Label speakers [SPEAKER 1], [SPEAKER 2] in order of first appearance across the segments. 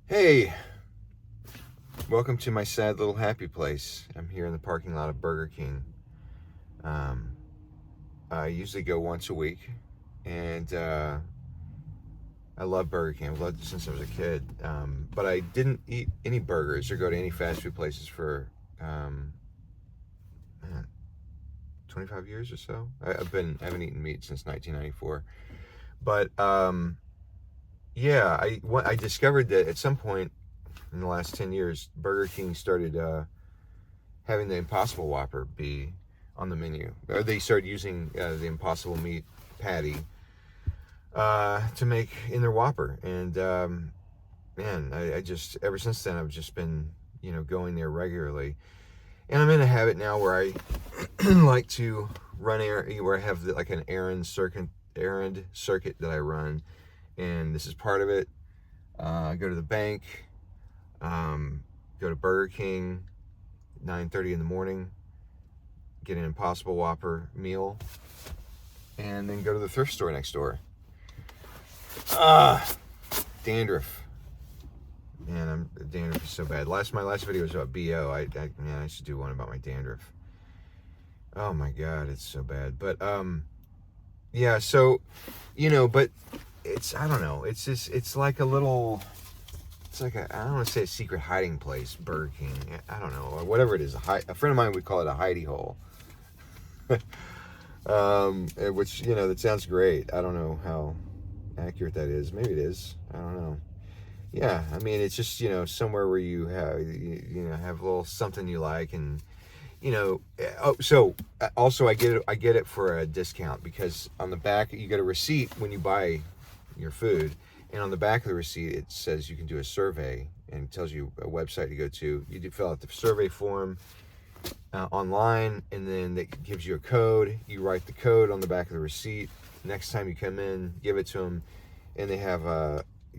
[SPEAKER 1] Hey, welcome to my sad little happy place. I'm here in the parking lot of Burger King. Um, I usually go once a week, and I love Burger King. I've loved it since I was a kid. But I didn't eat any burgers or go to any fast food places for man, 25 years or so. I haven't eaten meat since 1994. But yeah, I discovered that at some point in the last 10 years, Burger King started having the Impossible Whopper be on the menu. Or they started using the Impossible Meat patty to make in their Whopper. And man, I just, ever since then, I've just been, going there regularly. And I'm in a habit now where I like to run where I have like an errand circuit that I run. And this is part of it. I go to the bank, go to Burger King, 9:30 in the morning, get an Impossible Whopper meal, and then go to the thrift store next door. Dandruff. Man, dandruff is so bad. My last video was about BO. I should do one about my dandruff. Oh my God, it's so bad. But yeah. So, but I don't know. It's just, it's like a little. It's like I don't want to say a secret hiding place, Burger King. I don't know, or whatever it is. A friend of mine would call it a hidey hole. Which, that sounds great. I don't know how accurate that is. Maybe it is. I don't know. Yeah, I mean, it's just, somewhere where you have a little something you like, and so also I get it for a discount, because on the back you get a receipt when you buy your food, and on the back of the receipt it says you can do a survey, and it tells you a website to go to. You do fill out the survey form online, and then that gives you a code. You write the code on the back of the receipt. Next time you come in, give it to them, and they have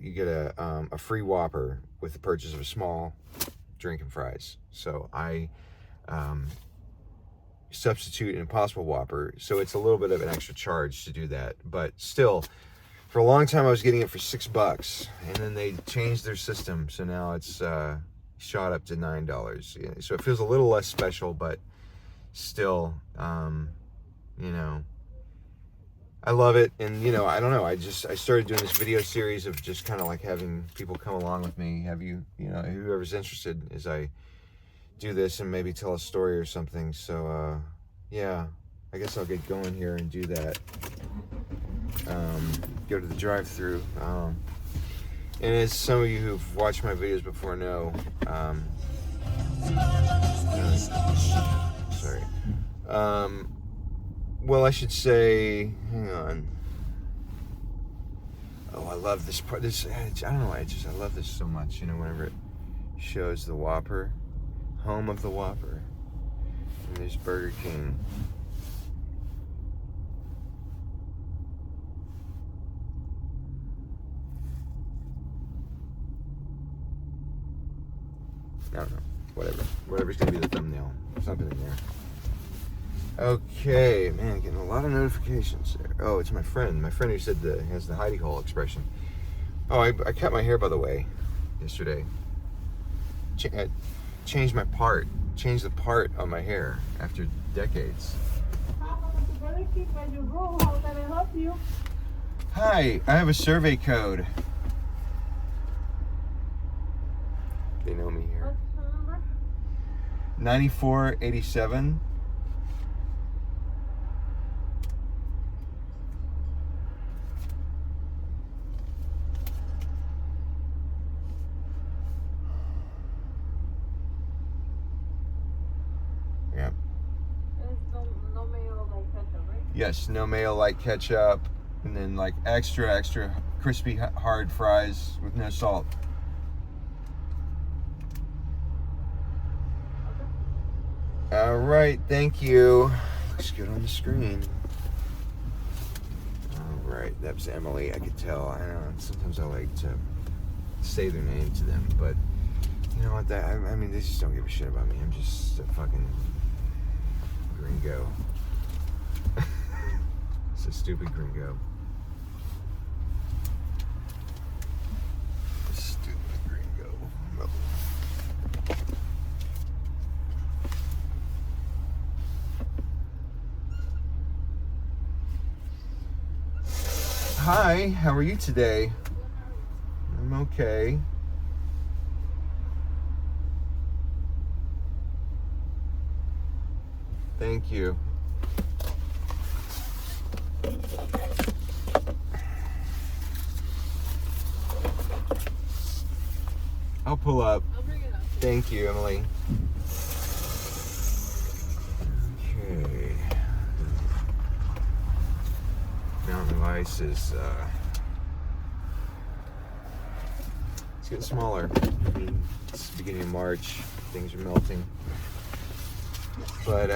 [SPEAKER 1] you get a free Whopper with the purchase of a small drink and fries. So I substitute an Impossible Whopper, so it's a little bit of an extra charge to do that, but still, for a long time I was getting it for $6, and then they changed their system, so now it's shot up to $9. So it feels a little less special, but still, I love it. And I don't know, I started doing this video series of just kind of like having people come along with me, whoever's interested, as I do this and maybe tell a story or something. So yeah, I guess I'll get going here and do that. Go to the drive-thru. And as some of you who've watched my videos before know, sorry. Well, I should say, hang on. Oh, I love this part. I don't know why, I love this so much, whenever it shows the Whopper, home of the Whopper. And there's Burger King. I don't know. Whatever's gonna be the thumbnail. Something in there. Okay, man, getting a lot of notifications there. Oh, it's my friend who said has the hidey hole expression. Oh, I cut my hair, by the way, yesterday. Changed the part on my hair after decades.
[SPEAKER 2] How can I help you?
[SPEAKER 1] Hi, I have a survey code. They know me here.
[SPEAKER 2] What's the number?
[SPEAKER 1] 9487. Yeah.
[SPEAKER 2] It's no mayo like ketchup, right?
[SPEAKER 1] Yes, no mayo like ketchup, and then like extra crispy hard fries with no salt. All right, thank you. Looks good on the screen. All right, that was Emily. I could tell. I know sometimes I like to say their name to them, but you know what? I mean, they just don't give a shit about me. I'm just a fucking gringo. It's a stupid gringo. Stupid gringo. hi. How are you today? I'm okay. Thank you. I'll pull up.
[SPEAKER 2] I'll bring it up.
[SPEAKER 1] Thank you, Emily. Okay. Mountain of ice is it's getting smaller. I mean, it's the beginning of March. Things are melting. But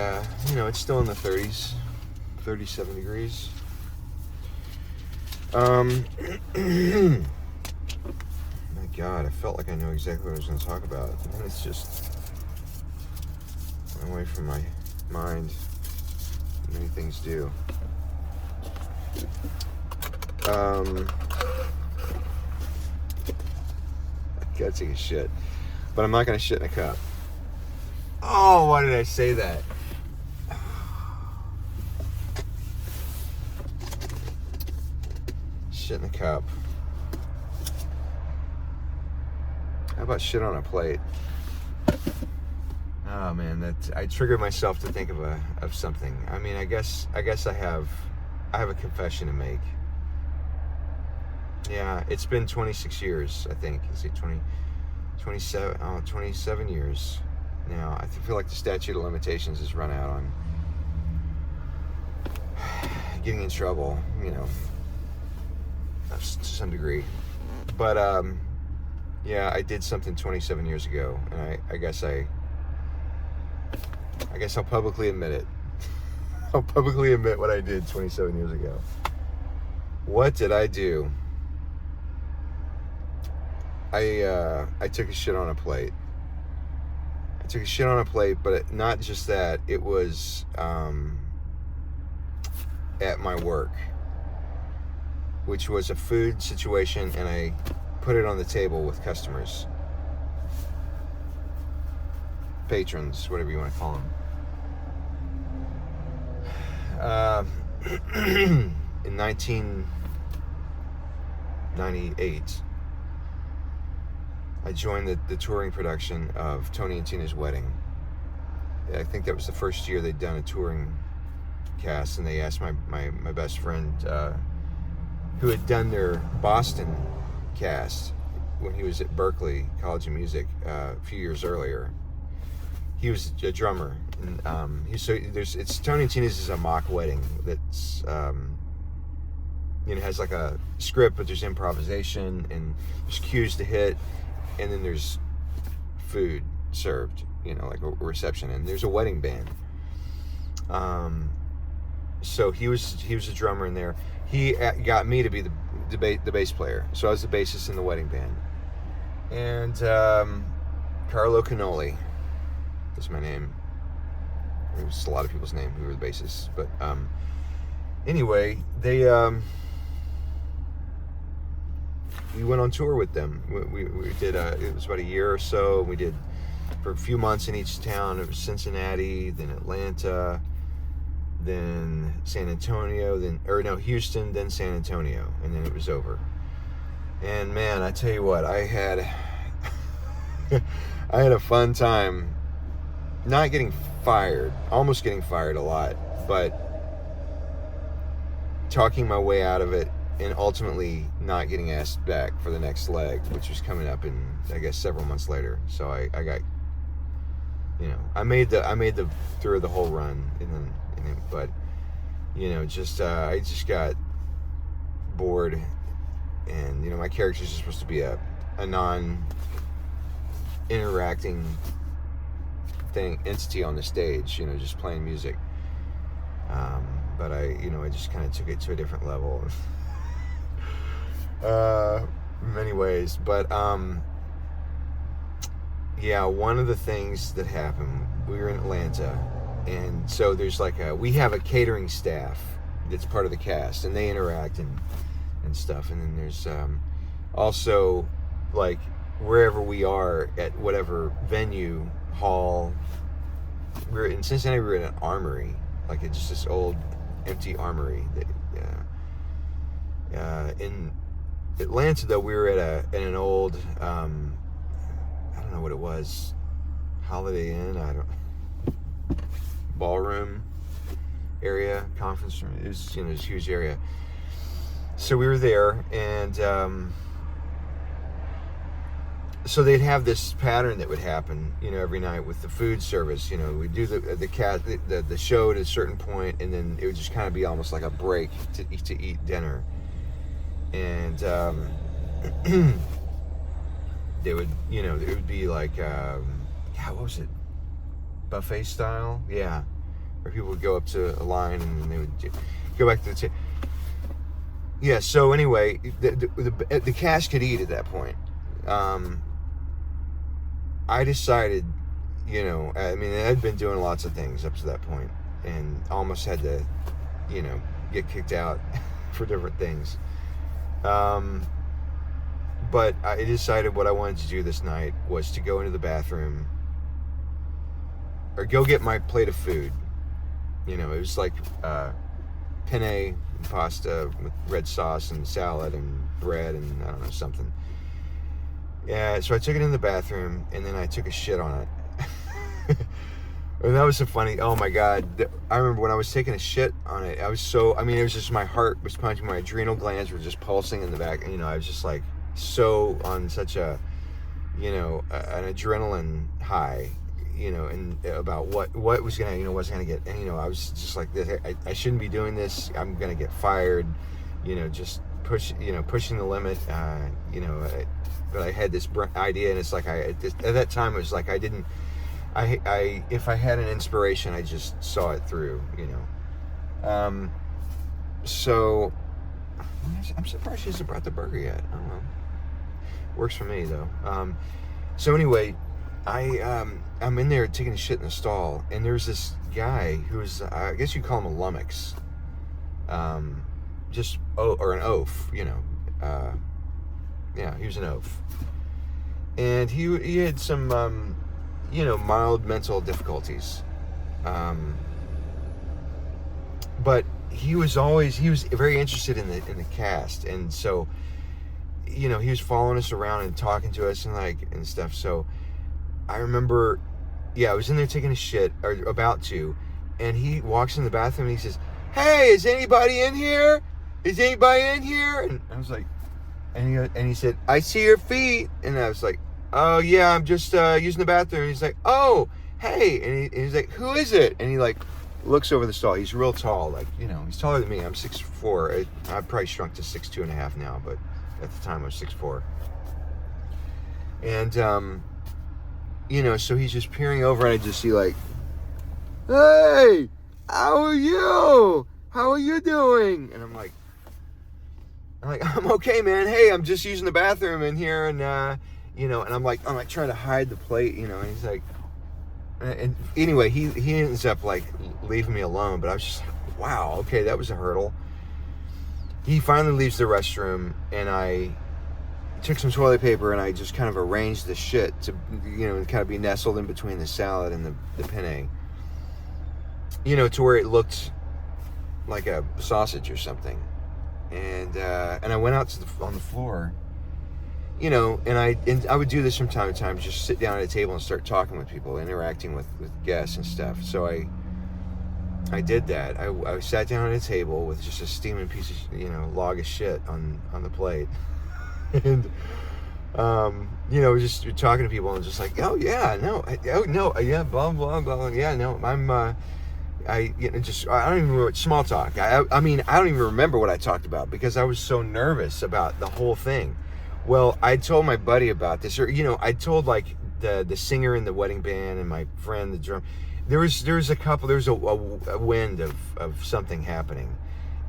[SPEAKER 1] you know, it's still in the 30s, 37 degrees. My God, I felt like I know exactly what I was going to talk about. And it's just went away from my mind. Many things do. I gotta take a shit, but I'm not gonna shit in a cup. Oh, why did I say that? Shit in a cup. How about shit on a plate? Oh man, I triggered myself to think of something. I mean, I guess I have a confession to make. Yeah, it's been 26 years, I think. Is it 27 years now. I feel like the statute of limitations has run out on getting in trouble, you know, to some degree. But yeah, I did something 27 years ago, and I guess I'll publicly admit it. I'll publicly admit what I did 27 years ago. What did I do? I took a shit on a plate. I took a shit on a plate, but not just that. It was at my work, which was a food situation, and I put it on the table with customers, patrons, whatever you want to call them. In 1998, I joined the touring production of Tony and Tina's Wedding. I think that was the first year they'd done a touring cast, and they asked my best friend, who had done their Boston cast when he was at Berklee College of Music a few years earlier. He was a drummer, and it's Tony and Tina's is a mock wedding that's you know, has like a script, but there's improvisation and there's cues to hit, and then there's food served, you know, like a reception, and there's a wedding band. So he was a drummer in there. He got me to be the bass player, so I was the bassist in the wedding band. And Carlo Canoli is my name. It was a lot of people's name who were the bassists, but anyway, they we went on tour with them. We did it was about a year or so. We did for a few months in each town. It was Cincinnati, then Atlanta, then San Antonio, Houston, then San Antonio, and then it was over. And man, I tell you what, I had a fun time. Not getting fired, almost getting fired a lot, but talking my way out of it, and ultimately not getting asked back for the next leg, which was coming up in, I guess, several months later. So I got, you know, I made the through the whole run, but you know, I just got bored, and you know, my characters are supposed to be a non-interacting entity on the stage, you know, just playing music. But I just kind of took it to a different level. In many ways, but yeah, one of the things that happened, we were in Atlanta, and so there's like we have a catering staff that's part of the cast, and they interact and stuff, and then there's also, like, wherever we are at whatever venue, hall, we're in Cincinnati, we were in an armory, like it's just this old empty armory that In Atlanta, though, we were at an old, I don't know what it was, Holiday Inn, ballroom area, conference room. It was, this huge area. So we were there, and so they'd have this pattern that would happen, every night with the food service. We'd do the show at a certain point, and then it would just kind of be almost like a break to eat dinner. And they would, it would be like, what was it? Buffet style? Yeah. Where people would go up to a line and then they would go back to the table. Yeah, so anyway, the cast could eat at that point. I decided, I'd been doing lots of things up to that point and almost had to, get kicked out for different things. But I decided what I wanted to do this night was to go into the bathroom or go get my plate of food. It was like penne pasta with red sauce and salad and bread and I don't know, something. Yeah, so I took it in the bathroom and then I took a shit on it. And that was so funny. Oh my God. I remember when I was taking a shit on it, it was just my heart was pumping, my adrenal glands were just pulsing in the back. And, I was just like so on such a, an adrenaline high, and about what was going to, was going to get, and, I was just like this, I shouldn't be doing this. I'm going to get fired, just pushing the limit, but I had this idea, and it's like, at that time, it was like, if I had an inspiration, I just saw it through, so I'm surprised she hasn't brought the burger yet. I don't know. Works for me though. So anyway, I'm in there taking a shit in the stall, and there's this guy who's, I guess you call him a lummox, or an oaf, yeah, he was an oaf, and he had some, mild mental difficulties, but he was very interested in the cast, and so, he was following us around and talking to us and stuff. So I remember, I was in there taking a shit, or about to, and he walks in the bathroom and he says, "Hey, is anybody in here? Is anybody in here?" And I was like, and he said, "I see your feet." And I was like, "Oh yeah, I'm just using the bathroom." And he's like, "Oh, hey," and he's like, "Who is it?" And he looks over the stall. He's real tall, he's taller than me. I'm 6'4". I've probably shrunk to 6'2.5" now, but at the time I was 6'4". And so he's just peering over, and I just see "Hey, how are you? How are you doing?" And I'm like, "I'm okay, man. Hey, I'm just using the bathroom in here," and and I'm like trying to hide the plate, and he's like, and anyway, he ends up leaving me alone, but I was just like, wow, okay, that was a hurdle. He finally leaves the restroom, and I took some toilet paper and I just kind of arranged the shit to, kind of be nestled in between the salad and the penne, to where it looked like a sausage or something. And I went out on the floor, and I would do this from time to time, just sit down at a table and start talking with people, interacting with guests and stuff. So I did that. I sat down at a table with just a steaming piece of, log of shit on the plate. And, just talking to people and just like, "Oh yeah, no, yeah, blah, blah, blah. Yeah, no, I'm, I don't even remember small talk. I don't even remember what I talked about because I was so nervous about the whole thing. Well, I told my buddy about this, or, I told the singer in the wedding band and my friend, the drum. There was a wind of something happening.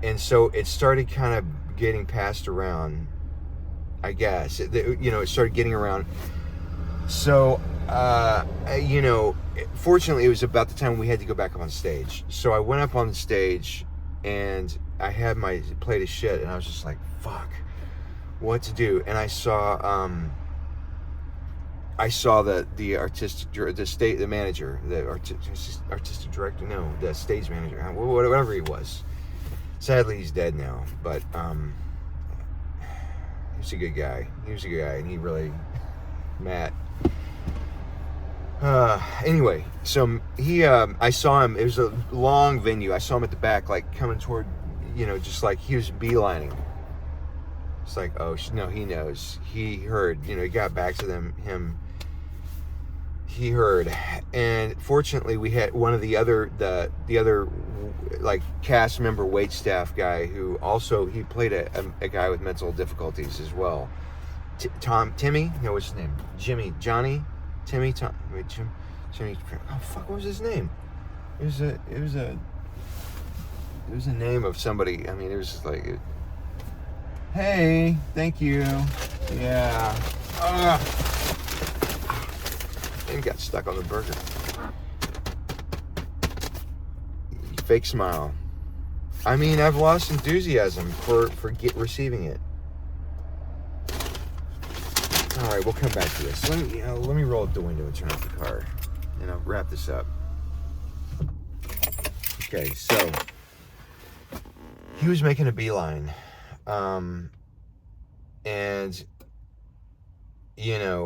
[SPEAKER 1] And so it started kind of getting passed around, I guess. It started getting around. So, fortunately, it was about the time we had to go back up on stage. So I went up on the stage, and I had my plate of shit, and I was just like, fuck, what to do? And I saw the manager, the artistic director, no, the stage manager, whatever he was. Sadly, he's dead now, but He's a good guy. He was a good guy, and he really, Matt. Anyway, so he, I saw him. It was a long venue. I saw him at the back, like coming toward, just like he was beelining. It's like, oh no, he knows. He heard. He got back to him. He heard, and fortunately, we had one of the other like cast member wait staff guy who also he played a guy with mental difficulties as well. Timmy, no, what's his name? Johnny, Timmy, Tom. Wait, Jimmy. Oh fuck, what was his name? It was a name of somebody. I mean, it was just like, hey, thank you, yeah. And got stuck on the burger. Fake smile. I mean, I've lost enthusiasm for receiving it. All right, we'll come back to this. Let me roll up the window and turn off the car, and I'll wrap this up. Okay, so he was making a beeline, and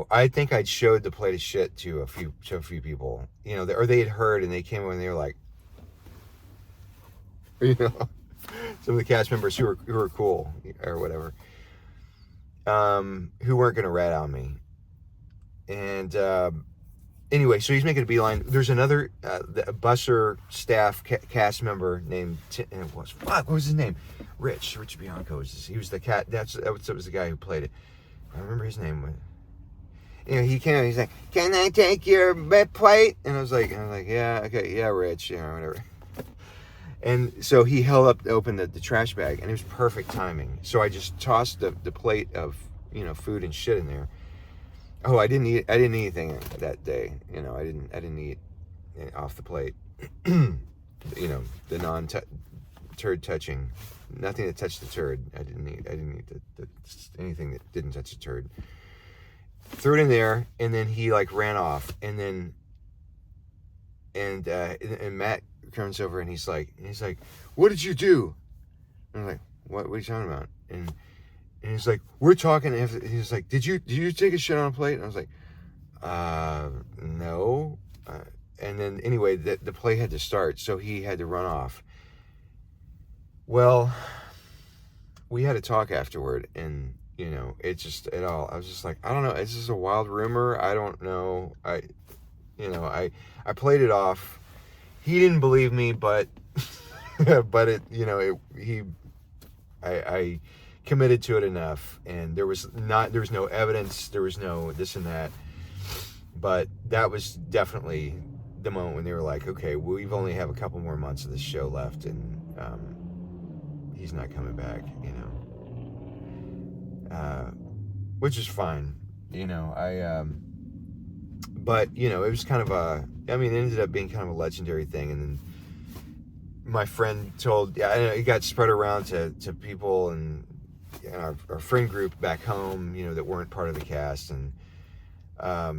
[SPEAKER 1] I think I'd showed the plate of shit to a few people, or they had heard and they came over and they were like, some of the cast members who were cool or whatever, who weren't going to rat on me. And anyway, so he's making a beeline. There's another busser staff cast member named what was his name? Rich Bianco. He was the cat. That was the guy who played it. I remember his name. He came. He's like, "Can I take your plate?" And I was like, "Yeah, okay, yeah, Rich, whatever." And so he opened the trash bag, and it was perfect timing. So I just tossed the plate of food and shit in there. Oh, I didn't eat anything that day. I didn't eat off the plate. The non-turd touching, nothing that touched the turd. I didn't eat anything that didn't touch the turd. Threw it in there, and then he like ran off, and Matt comes over and he's like, "What did you do?" And I'm like, "What are you talking about?" And he's like, "We're talking." And he's like, "Did you take a shit on a plate?" And I was like, "No." And then anyway, the play had to start, so he had to run off. Well, we had a talk afterward, and I was just like, I don't know, it's just a wild rumor. I don't know. I played it off. He didn't believe me, but but I committed to it enough, and there was no evidence, there was no this and that, but that was definitely the moment when they were like, okay, we've only have a couple more months of this show left, and he's not coming back, which is fine, but it was kind of it ended up being kind of a legendary thing. And then my friend it got spread around to people and our friend group back home, that weren't part of the cast. And I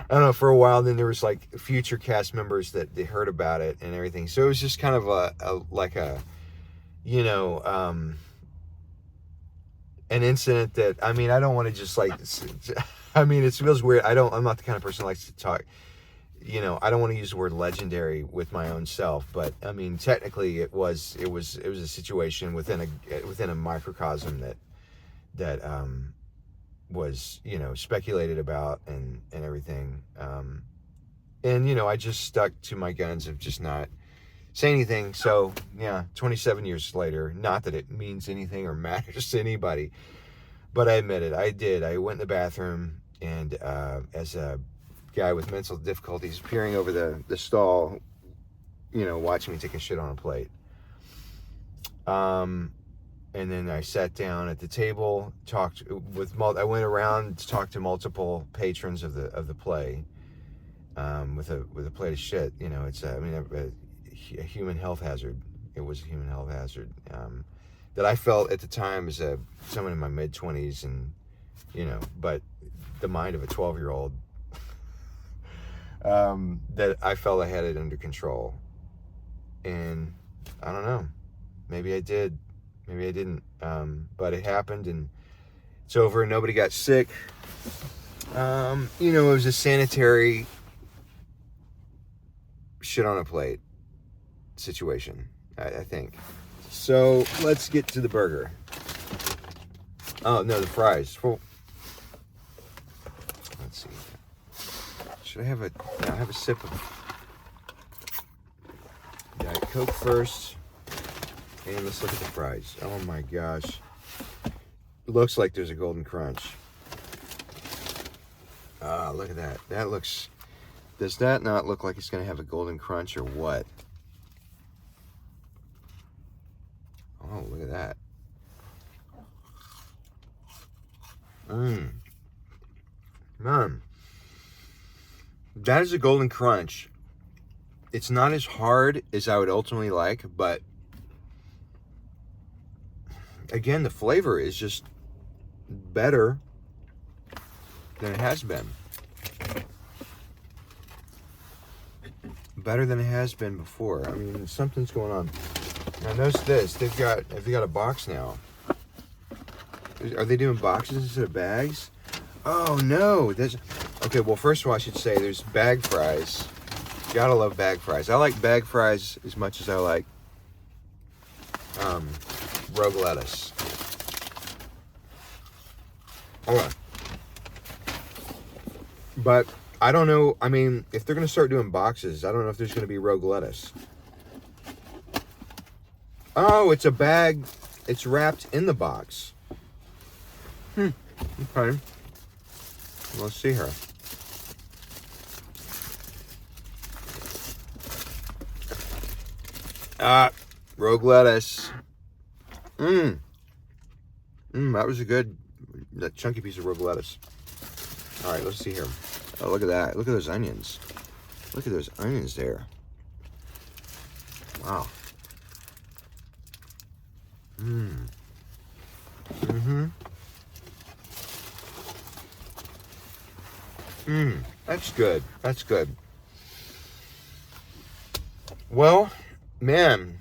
[SPEAKER 1] don't know, for a while then there was like future cast members that they heard about it and everything. So it was just kind of an incident that, I don't want to just like, it feels weird. I'm not the kind of person who likes to talk, I don't want to use the word legendary with my own self, but technically it was a situation within a microcosm that was, speculated about and everything. And I just stuck to my guns of just not say anything. So yeah, 27 years later, not that it means anything or matters to anybody, but I admit it. I did. I went in the bathroom, and as a guy with mental difficulties, peering over the stall, watching me take a shit on a plate. And then I sat down at the table, I went around to talk to multiple patrons of the play, with a plate of shit. It's a human health hazard. It was a human health hazard that I felt at the time as someone in my mid-20s, and but the mind of a 12-year-old, that I felt I had it under control. And I don't know, maybe I did, Maybe I didn't. But it happened, and it's over. Nobody got sick. You know, it was a sanitary shit on a plate situation, I think. So let's get to the burger. Oh no, the fries. Well, let's see. Should I have a? I'll have a sip of Diet Coke first, and let's look at the fries. Oh my gosh, looks like there's a golden crunch. Ah, look at that. That looks. Does that not look like it's gonna have a golden crunch or what? Oh, look at that. Man, that is a golden crunch. It's not as hard as I would ultimately like, but again, the flavor is just better than it has been. Better than it has been before. I mean, something's going on. Now notice this. They've got a box now. Are they doing boxes instead of bags? Oh no! Okay. Well, first of all, I should say there's bag fries. Gotta love bag fries. I like bag fries as much as I like rogue lettuce. Okay. But I don't know. I mean, if they're gonna start doing boxes, I don't know if there's gonna be rogue lettuce. Oh, it's a bag. It's wrapped in the box. Okay. Let's see here. Rogue lettuce. That was a good, that chunky piece of rogue lettuce. All right, let's see here. Oh, look at that. Look at those onions. Look at those onions there. Wow. That's good. That's good. Well, man,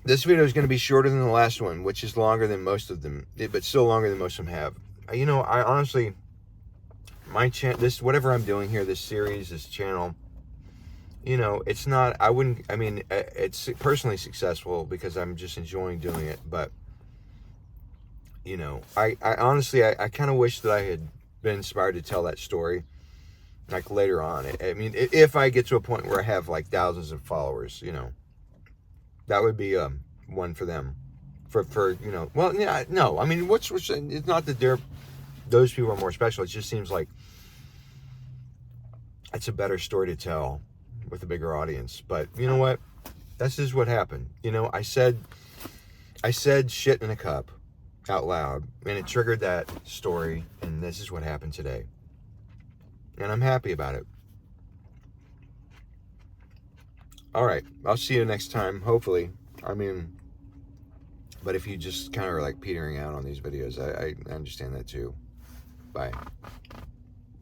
[SPEAKER 1] this video is going to be shorter than the last one, which is longer than most of them, but still longer than most of them have. You know, I honestly, whatever I'm doing here, this series, this channel, you know, it's not, I mean, it's personally successful because I'm just enjoying doing it, but, you know, I honestly, I kind of wish that I had been inspired to tell that story, like, later on. I mean, if I get to a point where I have, like, thousands of followers, you know, that would be one for them. For you know, well, yeah, no, I mean, it's not that those people are more special. It just seems like it's a better story to tell with a bigger audience. But you know what? This is what happened. You know, I said shit in a cup out loud, and it triggered that story, and this is what happened today. And I'm happy about it. All right, I'll see you next time, hopefully. I mean, but if you just kind of are like petering out on these videos, I understand that too. Bye.